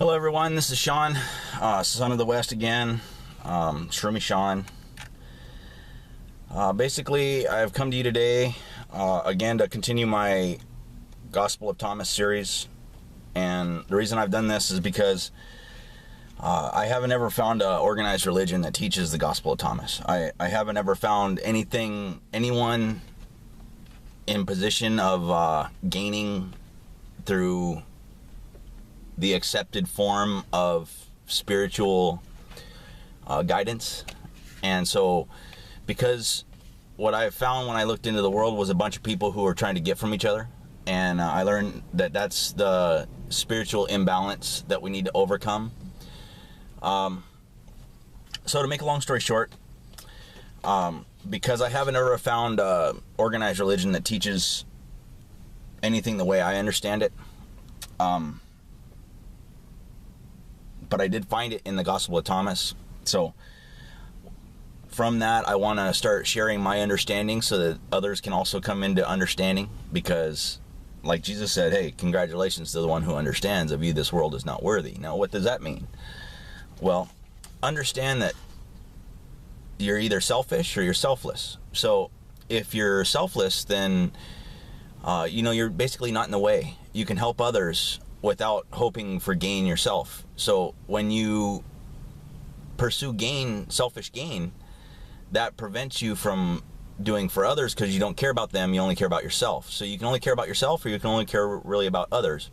Hello everyone, this is Sean, son of the West again, Shroomy Sean. Basically, I've come to you today again to continue my Gospel of Thomas series, and the reason I've done this is because I haven't ever found an organized religion that teaches the Gospel of Thomas. I haven't ever found anyone in position of gaining through the accepted form of spiritual guidance. And so, because what I found when I looked into the world was a bunch of people who were trying to get from each other, and I learned that that's the spiritual imbalance that we need to overcome. So to make a long story short, because I haven't ever found an organized religion that teaches anything the way I understand it, but I did find it in the Gospel of Thomas. So from that, I want to start sharing my understanding so that others can also come into understanding, because like Jesus said, hey, congratulations to the one who understands. Of you this world is not worthy. Now, what does that mean? Well, understand that you're either selfish or you're selfless. So if you're selfless, then you're basically not in the way. You can help others without hoping for gain yourself. So when you pursue selfish gain, that prevents you from doing for others, because you don't care about them, you only care about yourself. So you can only care about yourself, or you can only care really about others.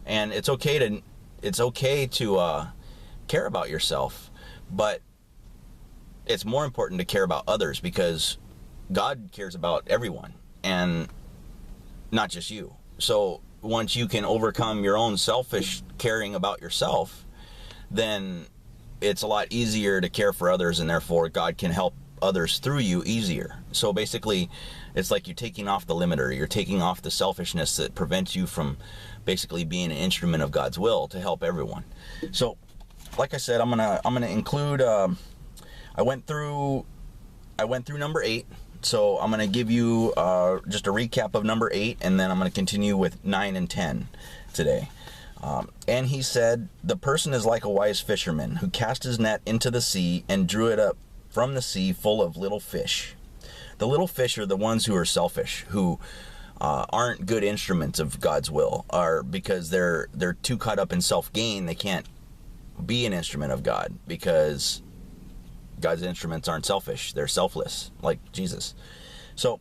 And it's okay to care about yourself, but it's more important to care about others, because God cares about everyone and not just you. So once you can overcome your own selfish caring about yourself, then it's a lot easier to care for others, and therefore God can help others through you easier. So basically, it's like you're taking off the limiter, you're taking off the selfishness that prevents you from basically being an instrument of God's will to help everyone. So like I said, I'm gonna include I went through number 8. So I'm going to give you just a recap of number 8, and then I'm going to continue with 9 and 10 today. And he said, the person is like a wise fisherman who cast his net into the sea and drew it up from the sea full of little fish. The little fish are the ones who are selfish, who aren't good instruments of God's will, because they're too caught up in self-gain. They can't be an instrument of God, because God's instruments aren't selfish. They're selfless, like Jesus. So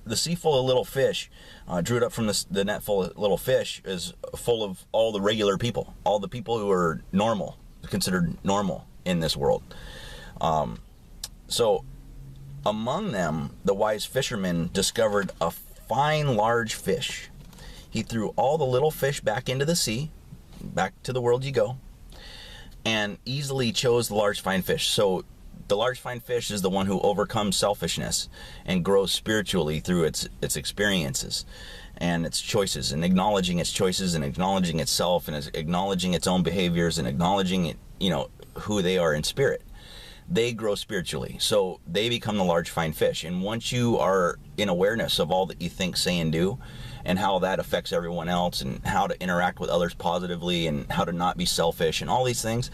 the sea full of little fish, drew it up from the net full of little fish, is full of all the regular people, all the people who are normal, considered normal in this world. So among them, the wise fisherman discovered a fine large fish. He threw all the little fish back into the sea, back to the world you go, and easily chose the large fine fish. So the large fine fish is the one who overcomes selfishness and grows spiritually through its experiences and its choices, and acknowledging its choices, and acknowledging itself, and acknowledging its own behaviors, and acknowledging it, who they are in spirit. They grow spiritually, so they become the large fine fish. And once you are in awareness of all that you think, say, and do, and how that affects everyone else, and how to interact with others positively, and how to not be selfish, and all these things,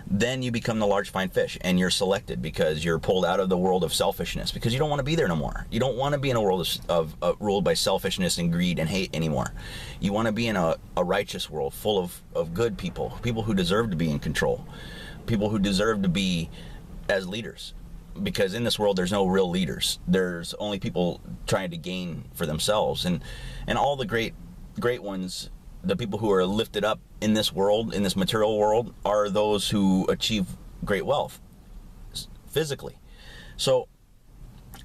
then you become the large fine fish, and you're selected, because you're pulled out of the world of selfishness, because you don't want to be there no more. You don't want to be in a world of ruled by selfishness and greed and hate anymore. You want to be in a righteous world full of good people who deserve to be in control, people who deserve to be as leaders. Because in this world, there's no real leaders. There's only people trying to gain for themselves. And all the great ones, the people who are lifted up in this world, in this material world, are those who achieve great wealth physically. So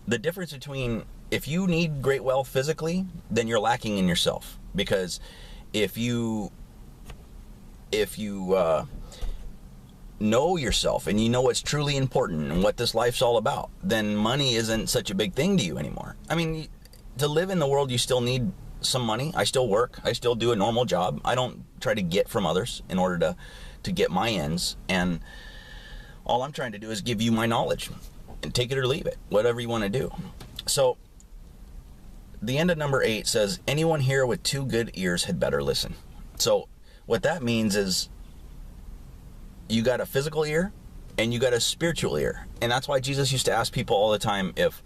the difference between, if you need great wealth physically, then you're lacking in yourself. Because if you know yourself, and you know what's truly important and what this life's all about, then money isn't such a big thing to you anymore. I mean, to live in the world, you still need some money. I still work. I still do a normal job. I don't try to get from others in order to get my ends. And all I'm trying to do is give you my knowledge, and take it or leave it, whatever you want to do. So the end of number 8 says, anyone here with 2 good ears had better listen. So what that means is, You got a physical ear and you got a spiritual ear. And that's why Jesus used to ask people all the time if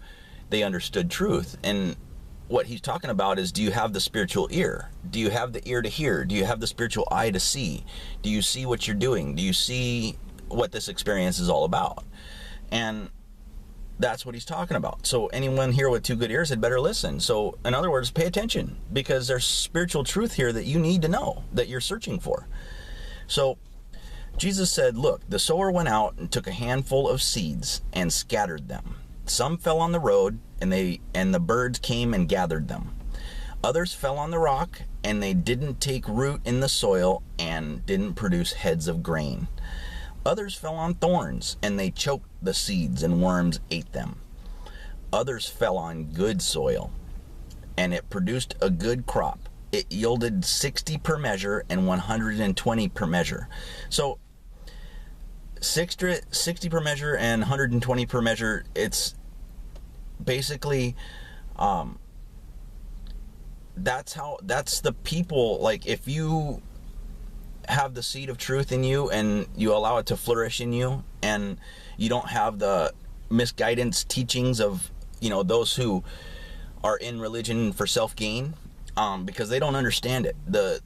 they understood truth. And what he's talking about is, do you have the spiritual ear? Do you have the ear to hear? Do you have the spiritual eye to see? Do you see what you're doing? Do you see what this experience is all about? And that's what he's talking about. So anyone here with two good ears had better listen. So in other words, pay attention, because there's spiritual truth here that you need to know, that you're searching for. So Jesus said, look, the sower went out and took a handful of seeds and scattered them. Some fell on the road, and the birds came and gathered them. Others fell on the rock, and they didn't take root in the soil and didn't produce heads of grain. Others fell on thorns, and they choked the seeds, and worms ate them. Others fell on good soil, and it produced a good crop. It yielded 60 per measure and 120 per measure. So 60 per measure and 120 per measure, it's basically that's the people. Like, if you have the seed of truth in you and you allow it to flourish in you, and you don't have the misguidance teachings of, those who are in religion for self-gain, because they don't understand it. The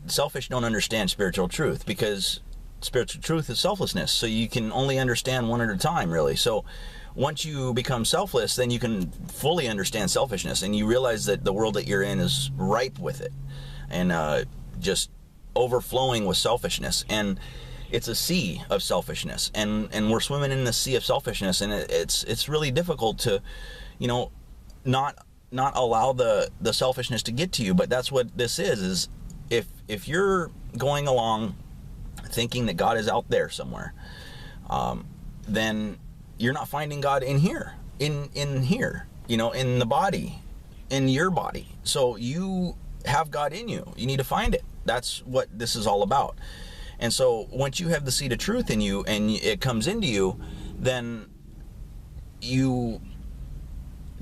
selfish don't understand spiritual truth, because spiritual truth is selflessness. So you can only understand one at a time, really. So once you become selfless, then you can fully understand selfishness, and you realize that the world that you're in is ripe with it, and just overflowing with selfishness. And it's a sea of selfishness, and we're swimming in the sea of selfishness, and it's really difficult to, not allow the selfishness to get to you. But that's what this is if you're going along thinking that God is out there somewhere, then you're not finding God in here, in here, in the body, in your body. So you have God in you. You need to find it. That's what this is all about. And so once you have the seed of truth in you and it comes into you, then you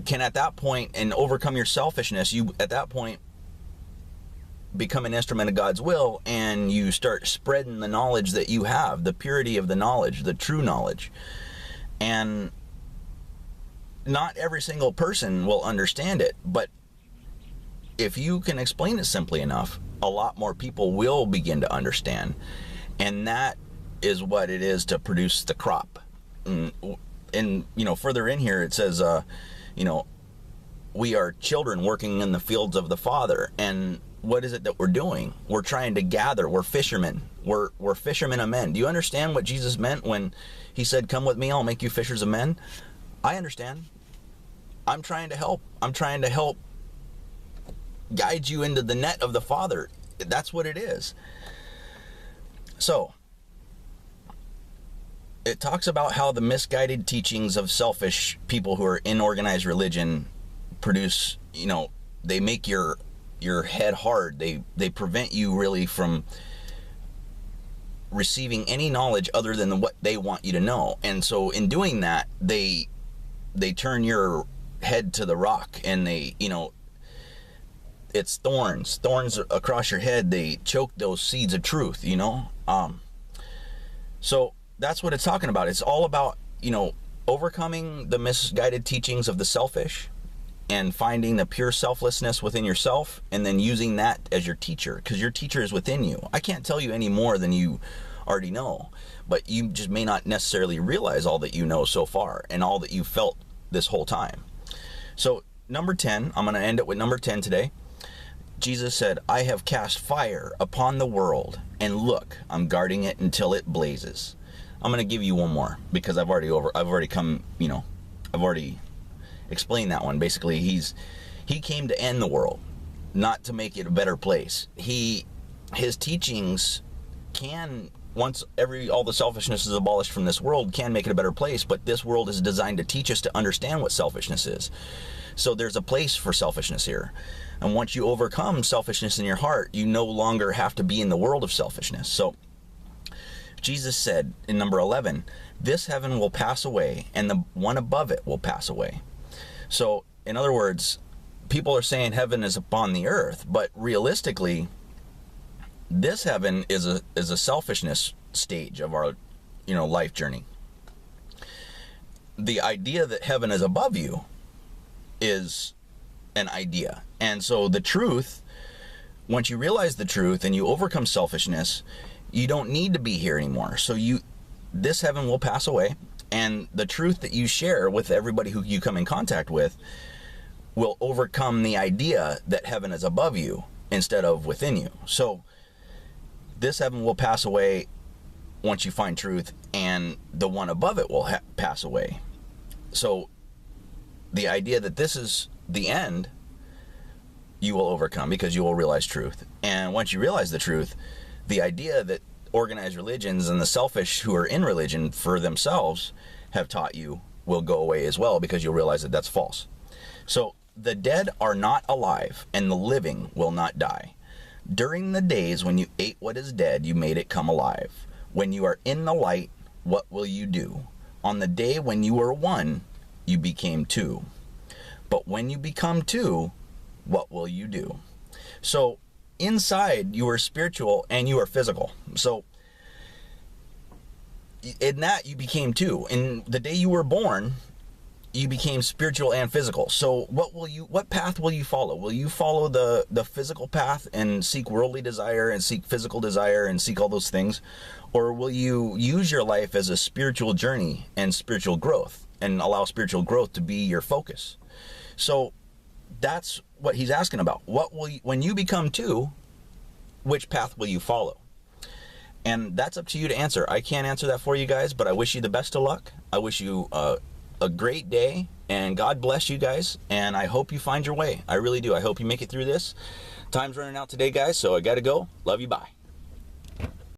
can, at that point, and overcome your selfishness. You, at that point, become an instrument of God's will, and you start spreading the knowledge that you have, the purity of the knowledge, the true knowledge. And not every single person will understand it, but if you can explain it simply enough, a lot more people will begin to understand. And that is what it is to produce the crop. And further in here it says, we are children working in the fields of the Father. And what is it that we're doing? We're trying to gather. We're fishermen. We're fishermen of men. Do you understand what Jesus meant when he said, come with me, I'll make you fishers of men? I understand. I'm trying to help. I'm trying to help guide you into the net of the Father. That's what it is. So it talks about how the misguided teachings of selfish people who are in organized religion produce, they make your head hard. They prevent you really from receiving any knowledge other than what they want you to know. And so in doing that, they turn your head to the rock, and it's thorns across your head. They choke those seeds of truth, so that's what it's talking about. It's all about, overcoming the misguided teachings of the selfish and finding the pure selflessness within yourself, and then using that as your teacher, because your teacher is within you. I can't tell you any more than you already know, but you just may not necessarily realize all that you know so far and all that you felt this whole time. So number 10, I'm going to end it with number 10 today. Jesus said, I have cast fire upon the world, and look, I'm guarding it until it blazes. I'm going to give you one more, because I've already explained that one. Basically, he came to end the world, not to make it a better place. His teachings can, once all the selfishness is abolished from this world, can make it a better place, but this world is designed to teach us to understand what selfishness is. So there's a place for selfishness here. And once you overcome selfishness in your heart, you no longer have to be in the world of selfishness. So Jesus said in number 11, this heaven will pass away, and the one above it will pass away. So in other words, people are saying heaven is upon the earth, but realistically, this heaven is a selfishness stage of our, life journey. The idea that heaven is above you is an idea. And so the truth, once you realize the truth and you overcome selfishness, you don't need to be here anymore. So this heaven will pass away, and the truth that you share with everybody who you come in contact with will overcome the idea that heaven is above you instead of within you. So this heaven will pass away once you find truth, and the one above it will pass away. So the idea that this is the end, you will overcome because you will realize truth. And once you realize the truth, the idea that organized religions and the selfish who are in religion for themselves have taught you will go away as well, because you'll realize that that's false. So the dead are not alive, and the living will not die. During the days when you ate what is dead, you made it come alive. When you are in the light, what will you do? On the day when you were one, you became two. But when you become two, what will you do? So inside, you are spiritual and you are physical. So in that, you became two. In the day you were born, you became spiritual and physical. So what path will you follow? Will you follow the physical path and seek worldly desire and seek physical desire and seek all those things? Or will you use your life as a spiritual journey and spiritual growth and allow spiritual growth to be your focus? So that's what he's asking about. When you become two, which path will you follow? And that's up to you to answer. I can't answer that for you guys, but I wish you the best of luck. I wish you a great day, and God bless you guys, and I hope you find your way. I really do. I hope you make it through this. Time's running out today, guys, so I gotta go. Love you. Bye.